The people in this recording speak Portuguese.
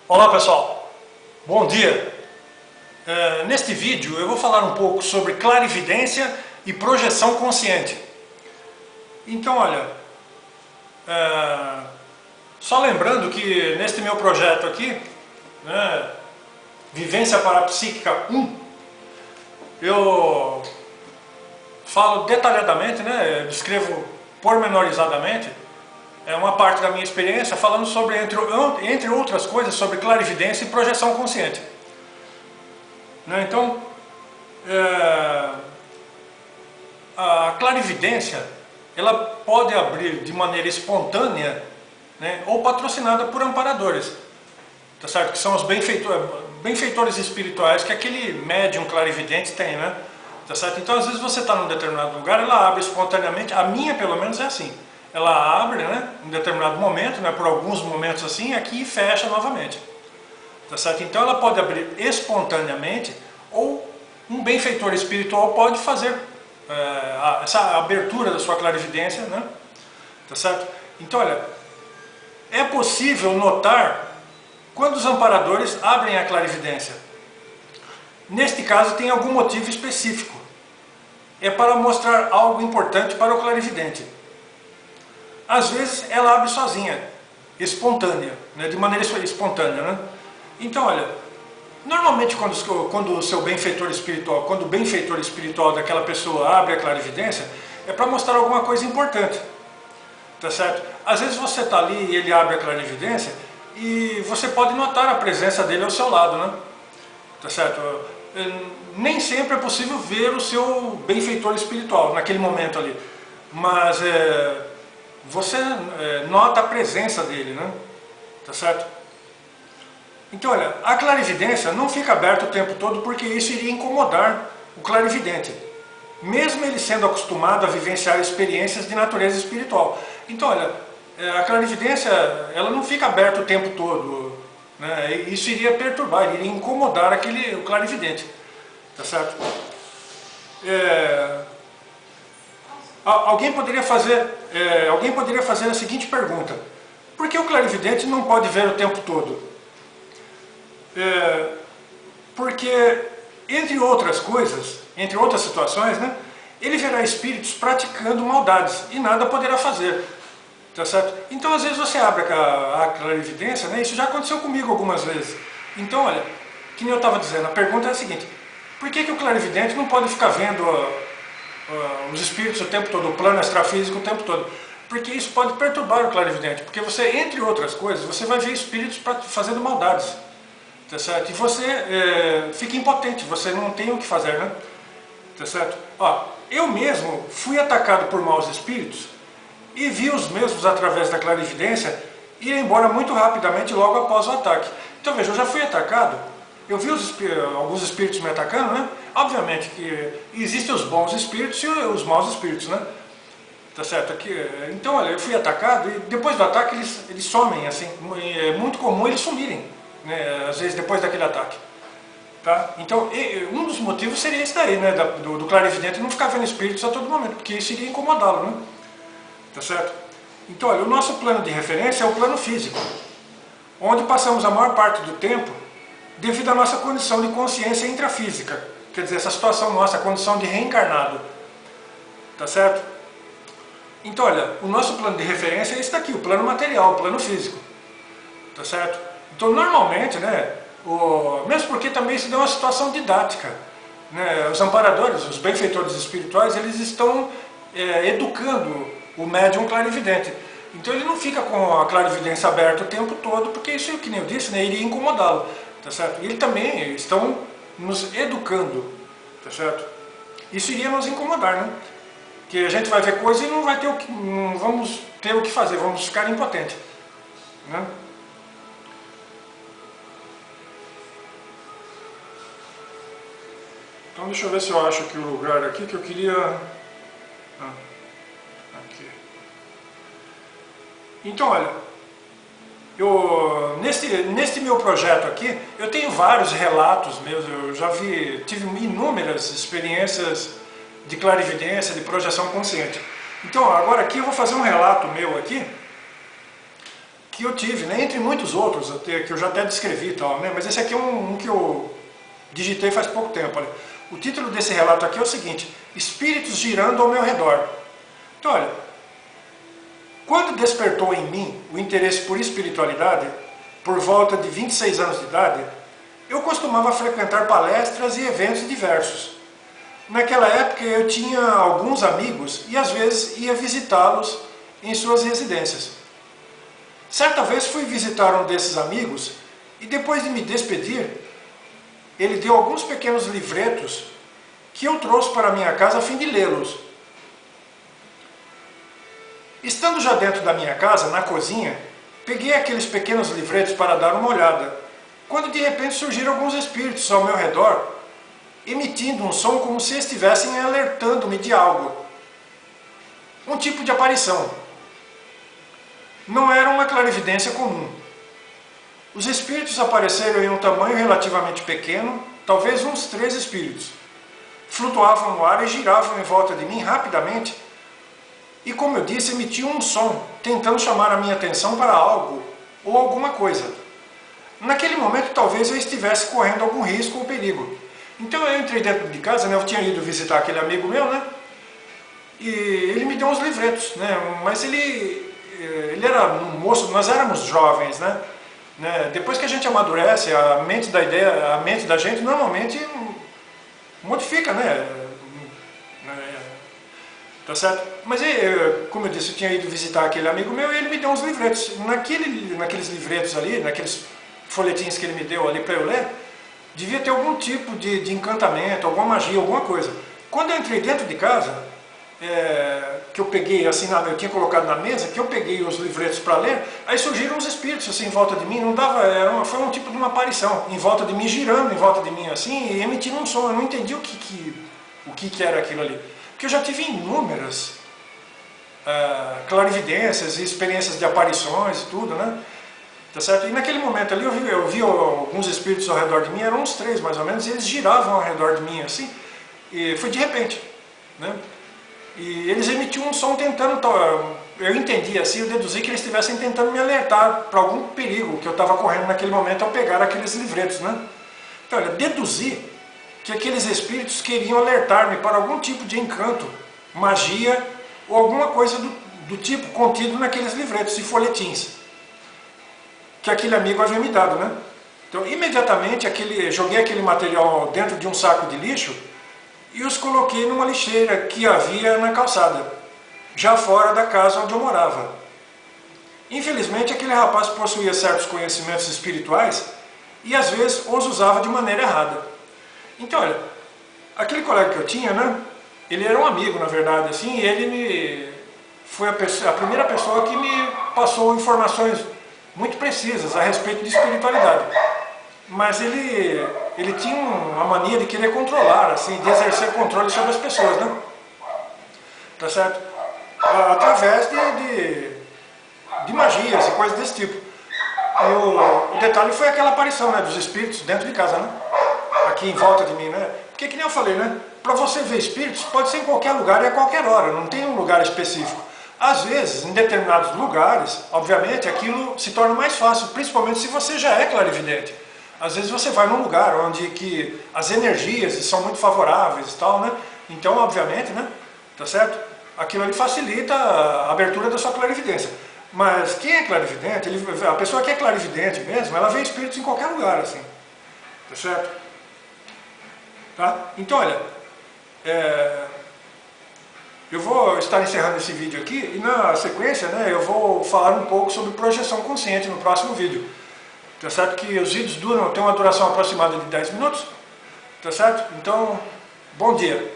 Olá pessoal, bom dia! Neste vídeo eu vou falar um pouco sobre clarividência e projeção consciente. Então olha, só lembrando que neste meu projeto aqui, né, Vivência Parapsíquica 1, eu falo detalhadamente, né, descrevo pormenorizadamente uma parte da minha experiência, falando sobre, entre outras coisas, sobre clarividência e projeção consciente. Então, a clarividência, ela pode abrir de maneira espontânea, né, ou patrocinada por amparadores, tá certo? Que são os benfeitores espirituais que aquele médium clarividente tem, né? Tá certo? Então, às vezes você está num determinado lugar, ela abre espontaneamente, a minha pelo menos é assim. Ela abre, né, em determinado momento, né, por alguns momentos assim, aqui e fecha novamente. Tá certo? Então ela pode abrir espontaneamente, ou um benfeitor espiritual pode fazer essa abertura da sua clarividência, né? Tá certo? Então olha, é possível notar quando os amparadores abrem a clarividência. Neste caso tem algum motivo específico. É para mostrar algo importante para o clarividente. Às vezes ela abre sozinha, espontânea, né, de maneira espontânea, né? Então, olha, normalmente quando o seu benfeitor espiritual, quando o benfeitor espiritual daquela pessoa abre a clarividência, é para mostrar alguma coisa importante, tá certo? Às vezes você está ali e ele abre a clarividência e você pode notar a presença dele ao seu lado, né? Tá certo? Nem sempre é possível ver o seu benfeitor espiritual naquele momento ali, mas você nota a presença dele, né? Tá certo? Então, olha, a clarividência não fica aberta o tempo todo porque isso iria incomodar o clarividente, mesmo ele sendo acostumado a vivenciar experiências de natureza espiritual. Então, olha, a clarividência, ela não fica aberta o tempo todo, né? Isso iria perturbar, iria incomodar o clarividente, tá certo? Alguém poderia fazer a seguinte pergunta: por que o clarividente não pode ver o tempo todo? Porque, entre outras coisas, entre outras situações, né, ele verá espíritos praticando maldades e nada poderá fazer, tá certo? Então, às vezes você abre a clarividência, né, isso já aconteceu comigo algumas vezes. Então, olha, que nem eu estava dizendo, a pergunta é a seguinte: por que o clarividente não pode ficar vendo os espíritos o tempo todo, o plano extrafísico o tempo todo? Porque isso pode perturbar o clarividente, porque você, entre outras coisas, você vai ver espíritos fazendo maldades, tá certo? E você fica impotente, você não tem o que fazer, né? Tá certo? Ó, eu mesmo fui atacado por maus espíritos e vi os mesmos, através da clarividência, ir embora muito rapidamente logo após o ataque. Então veja, eu já fui atacado, eu vi alguns espíritos me atacando, né? Obviamente que existem os bons espíritos e os maus espíritos, né? Tá certo? Então, olha, eu fui atacado e depois do ataque eles somem, assim. É muito comum eles sumirem, né? Às vezes depois daquele ataque. Tá? Então, um dos motivos seria esse daí, né? Do clarividente não ficar vendo espíritos a todo momento, porque isso iria incomodá-lo, né? Tá certo? Então, olha, o nosso plano de referência é o plano físico, onde passamos a maior parte do tempo devido à nossa condição de consciência intrafísica. Quer dizer, essa situação nossa, a condição de reencarnado. Tá certo? Então, olha, o nosso plano de referência é esse daqui, o plano material, o plano físico. Tá certo? Então, normalmente, né, mesmo porque também isso dá uma situação didática, né, os amparadores, os benfeitores espirituais, eles estão educando o médium clarividente. Então ele não fica com a clarividência aberta o tempo todo, porque isso, que nem eu disse, né, iria incomodá-lo. Tá certo? E eles também estão nos educando. Tá certo? Isso iria nos incomodar, né? Que a gente vai ver coisa e não vamos ter o que fazer, vamos ficar impotentes, né? Então deixa eu ver se eu acho aqui o lugar aqui que eu queria... aqui. Então, olha, neste meu projeto aqui, eu tenho vários relatos meus, eu já tive inúmeras experiências de clarividência, de projeção consciente. Então, agora aqui eu vou fazer um relato meu aqui, que eu tive, né, entre muitos outros, que eu já até descrevi e tal, né, mas esse aqui é um que eu digitei faz pouco tempo. Olha. O título desse relato aqui é o seguinte: Espíritos girando ao meu redor. Então, olha, quando despertou em mim o interesse por espiritualidade, por volta de 26 anos de idade, eu costumava frequentar palestras e eventos diversos. Naquela época eu tinha alguns amigos e às vezes ia visitá-los em suas residências. Certa vez fui visitar um desses amigos e depois de me despedir, ele deu alguns pequenos livretos que eu trouxe para minha casa a fim de lê-los. Estando já dentro da minha casa, na cozinha, peguei aqueles pequenos livretos para dar uma olhada, quando de repente surgiram alguns espíritos ao meu redor, emitindo um som como se estivessem alertando-me de algo. Um tipo de aparição. Não era uma clarividência comum. Os espíritos apareceram em um tamanho relativamente pequeno, talvez uns 3 espíritos. Flutuavam no ar e giravam em volta de mim rapidamente e, como eu disse, emitiam um som, tentando chamar a minha atenção para algo ou alguma coisa. Naquele momento, talvez eu estivesse correndo algum risco ou perigo. Então eu entrei dentro de casa, né, eu tinha ido visitar aquele amigo meu, né, e ele me deu uns livretos, né, mas ele era um moço, nós éramos jovens, né, depois que a gente amadurece, a mente da gente normalmente modifica, né, tá certo? Mas, como eu disse, eu tinha ido visitar aquele amigo meu e ele me deu uns livretos. Naqueles livretos ali, naqueles folhetins que ele me deu ali para eu ler, devia ter algum tipo de encantamento, alguma magia, alguma coisa. Quando eu entrei dentro de casa, que eu peguei, assim, eu tinha colocado na mesa, que eu peguei os livretos para ler, aí surgiram uns espíritos assim em volta de mim, não dava, foi um tipo de uma aparição, em volta de mim, girando em volta de mim assim, e emitindo um som. Eu não entendi o que era aquilo ali. Porque eu já tive inúmeras clarividências e experiências de aparições e tudo, né? Tá certo? E naquele momento ali eu vi alguns espíritos ao redor de mim, eram uns 3 mais ou menos, e eles giravam ao redor de mim assim, e foi de repente, né? E eles emitiam um som tentando, eu entendi assim, eu deduzi que eles estivessem tentando me alertar para algum perigo que eu estava correndo naquele momento ao pegar aqueles livretos, né? Então, olha, deduzi que aqueles espíritos queriam alertar-me para algum tipo de encanto, magia ou alguma coisa do tipo contido naqueles livretos e folhetins que aquele amigo havia me dado, né? Então, imediatamente, joguei aquele material dentro de um saco de lixo e os coloquei numa lixeira que havia na calçada, já fora da casa onde eu morava. Infelizmente, aquele rapaz possuía certos conhecimentos espirituais e às vezes os usava de maneira errada. Então, olha, aquele colega que eu tinha, né, ele era um amigo, na verdade, assim, e ele foi a primeira pessoa que me passou informações muito precisas a respeito de espiritualidade. Mas ele tinha uma mania de querer controlar, assim, de exercer controle sobre as pessoas, né? Tá certo? Através de magias e coisas desse tipo. E o detalhe foi aquela aparição, né, dos espíritos dentro de casa, né? Aqui em volta de mim, né? Porque, que nem eu falei, né? Para você ver espíritos, pode ser em qualquer lugar e a qualquer hora, não tem um lugar específico. Às vezes, em determinados lugares, obviamente, aquilo se torna mais fácil, principalmente se você já é clarividente. Às vezes você vai num lugar onde que as energias são muito favoráveis e tal, né? Então, obviamente, né? Tá certo? Aquilo ali facilita a abertura da sua clarividência. Mas quem é clarividente, a pessoa que é clarividente mesmo, ela vê espíritos em qualquer lugar, assim. Tá certo? Tá? Então, olha, eu vou estar encerrando esse vídeo aqui e na sequência, né, eu vou falar um pouco sobre projeção consciente no próximo vídeo. Tá certo que os vídeos têm uma duração aproximada de 10 minutos, tá certo? Então, bom dia!